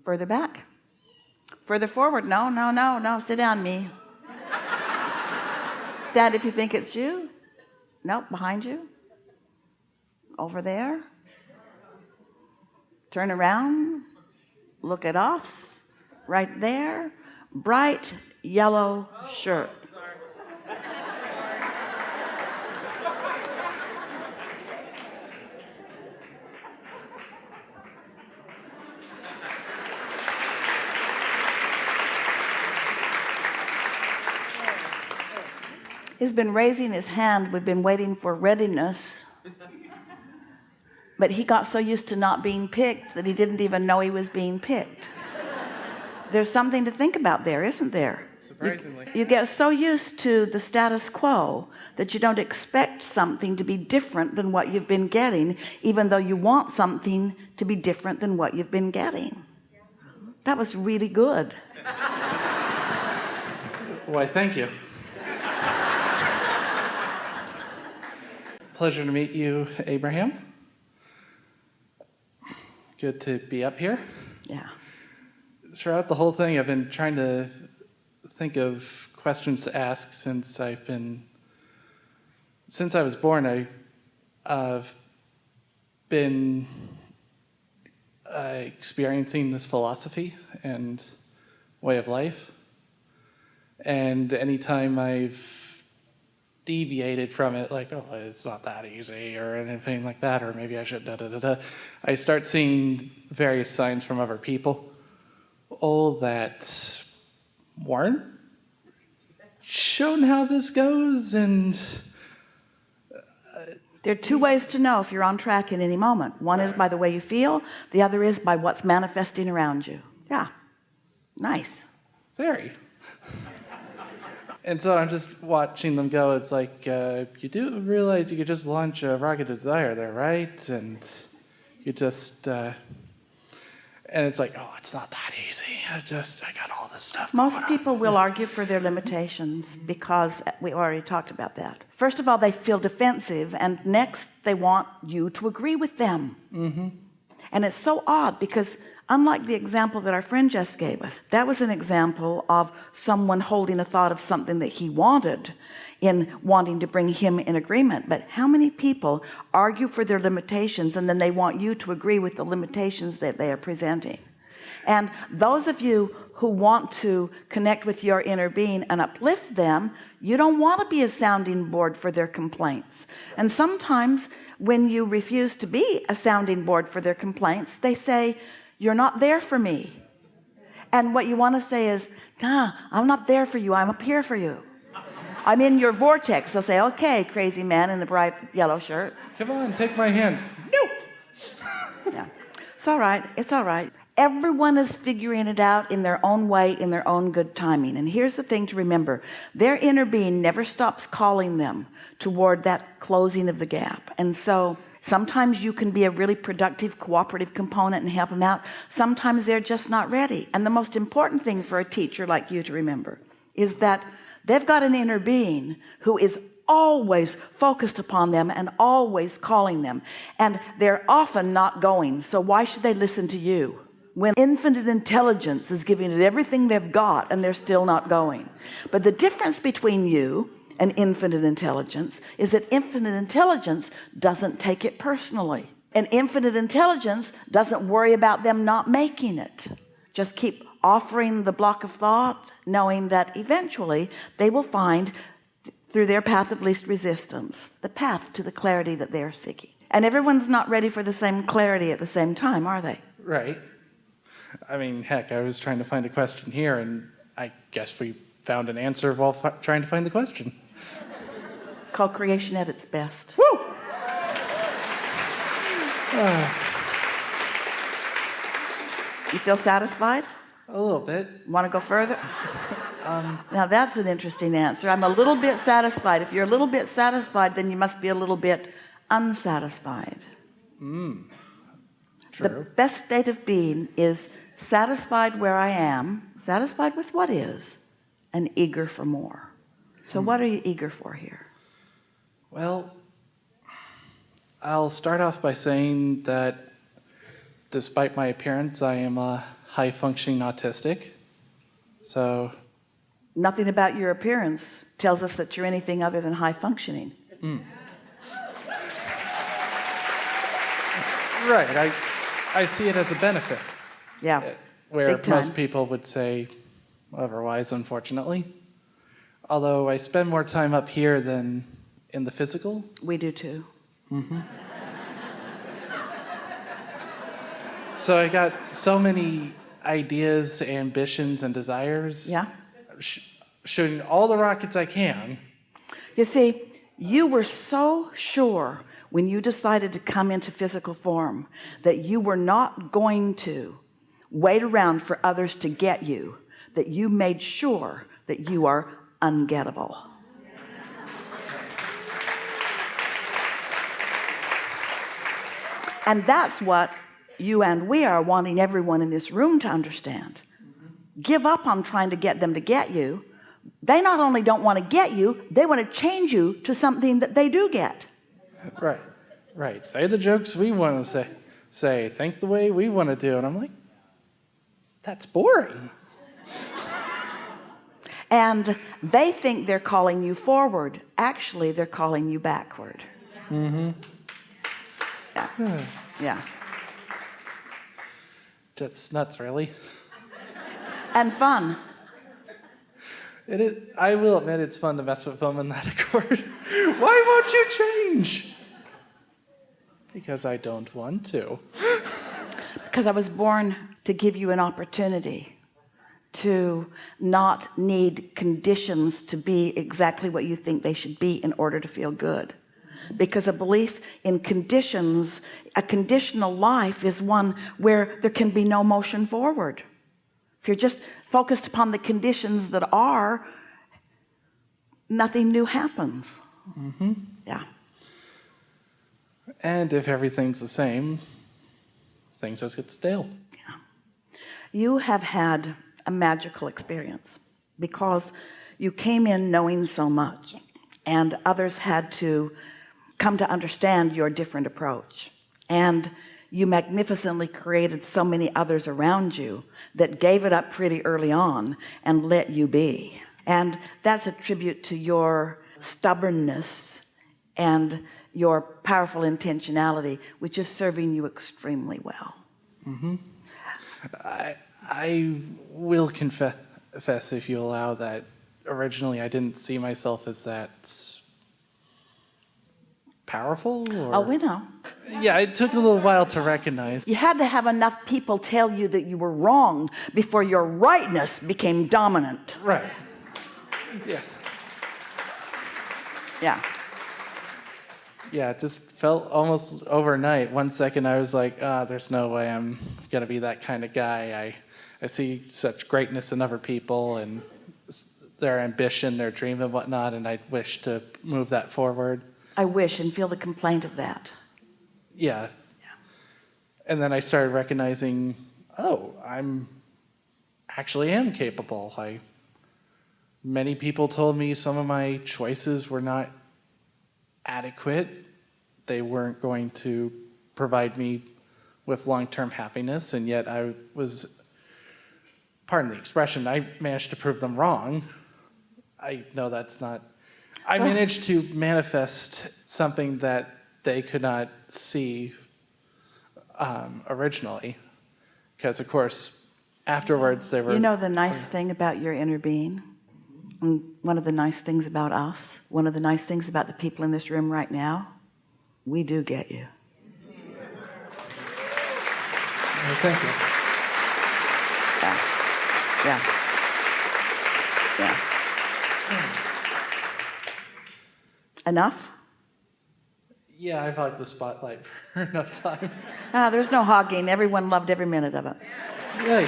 Further back. Further forward. No, no, no, no. Sit down, me. Stand if you think it's you. Nope, behind you. Over there. Turn around. Look at us. Right there. Bright yellow shirt. He's been raising his hand. We've been waiting for readiness, but he got so used to not being picked that he didn't even know he was being picked. There's something to think about there, isn't there? Surprisingly. You get so used to the status quo that you don't expect something to be different than what you've been getting, even though you want something to be different than what you've been getting. That was really good. Why, thank you. Pleasure to meet you, Abraham. Good to be up here. Yeah. Throughout the whole thing, I've been trying to think of questions to ask since I was born. I've been experiencing this philosophy and way of life. And anytime I've deviated from it, like, oh, it's not that easy or anything like that, or maybe I should I start seeing various signs from other people, all that weren't shown how this goes. And there are two ways to know if you're on track in any moment. One is by the way you feel. The other is by what's manifesting around you. Yeah. Nice. Very. And so I'm just watching them go. It's like, you do realize you could just launch a rocket to desire there, right? And you just, and it's like, oh, it's not that easy. I got all this stuff. Most people will argue for their limitations because we already talked about that. First of all, they feel defensive, and next they want you to agree with them. Mm-hmm. And it's so odd because unlike the example that our friend just gave us, that was an example of someone holding a thought of something that he wanted in wanting to bring him in agreement. But how many people argue for their limitations and then they want you to agree with the limitations that they are presenting? And those of you who want to connect with your inner being and uplift them, you don't want to be a sounding board for their complaints. And sometimes when you refuse to be a sounding board for their complaints, they say, you're not there for me. And what you want to say is, I'm not there for you, I'm up here for you. I'm in your vortex. They'll say, okay, crazy man in the bright yellow shirt. Come on, take my hand. No. Yeah. It's all right. It's all right. Everyone is figuring it out in their own way, in their own good timing. And here's the thing to remember. Their inner being never stops calling them toward that closing of the gap. And so sometimes you can be a really productive, cooperative component and help them out. Sometimes they're just not ready. And the most important thing for a teacher like you to remember is that they've got an inner being who is always focused upon them and always calling them. And they're often not going. So why should they listen to you when infinite intelligence is giving it everything they've got and they're still not going? But the difference between you and infinite intelligence is that infinite intelligence doesn't take it personally, and infinite intelligence doesn't worry about them not making it. Just keep offering the block of thought, knowing that eventually they will find through their path of least resistance the path to the clarity that they're seeking. And everyone's not ready for the same clarity at the same time, are they? Right. I mean, heck, I was trying to find a question here, and I guess we found an answer while trying to find the question. Called creation at its best. Woo! You feel satisfied? A little bit. Want to go further? Now that's an interesting answer. I'm a little bit satisfied. If you're a little bit satisfied, then you must be a little bit unsatisfied. True. The best state of being is satisfied where I am, satisfied with what is, and eager for more. So what are you eager for here? Well, I'll start off by saying that despite my appearance, I am a high-functioning autistic. So, Nothing about your appearance tells us that you're anything other than high functioning. right, I see it as a benefit. Yeah, Where big time. most people would say otherwise, unfortunately. Although I spend more time up here than in the physical. We do too. So I got so many ideas, ambitions, and desires. Yeah. Shooting all the rockets I can. You see, you were so sure when you decided to come into physical form that you were not going to wait around for others to get you, that you made sure that you are ungettable. And that's what you and we are wanting everyone in this room to understand. Give up on trying to get them to get you. They not only don't want to get you, they want to change you to something that they do get. Right. Say the jokes we want to say. Think the way we want to do. And I'm like, that's boring. And they think they're calling you forward. Actually, they're calling you backward. Yeah. Just nuts, really. And fun. It is. I will admit it's fun to mess with them in that accord. Why won't you change? Because I don't want to. Because I was born to give you an opportunity to not need conditions to be exactly what you think they should be in order to feel good. Because a belief in conditions, a conditional life, is one where there can be no motion forward. If you're just focused upon the conditions that are, nothing new happens. Yeah. And if everything's the same, things just get stale. Yeah. You have had a magical experience because you came in knowing so much, and others had to come to understand your different approach, and you magnificently created so many others around you that gave it up pretty early on and let you be. And that's a tribute to your stubbornness and your powerful intentionality, which is serving you extremely well. I will confess, if you allow, that originally I didn't see myself as that powerful. Or... Oh, we know. Yeah, it took a little while to recognize. You had to have enough people tell you that you were wrong before your rightness became dominant. Right. Yeah. Yeah. Yeah, it just felt almost overnight. One second I was like, there's no way I'm going to be that kind of guy. I see such greatness in other people and their ambition, their dream and whatnot, and I wish to move that forward. I wish, and feel the complaint of that. Yeah. And then I started recognizing, I'm actually am capable. Many people told me some of my choices were not adequate. They weren't going to provide me with long-term happiness, and yet I was, pardon the expression, I managed to prove them wrong. I know that's not... I managed to manifest something that they could not see originally. Because, of course, afterwards they were... You know the nice thing about your inner being? And one of the nice things about us, one of the nice things about the people in this room right now, we do get you. Well, thank you. Yeah. Enough? Yeah, I've hogged the spotlight for enough time. There's no hogging. Everyone loved every minute of it. Yay.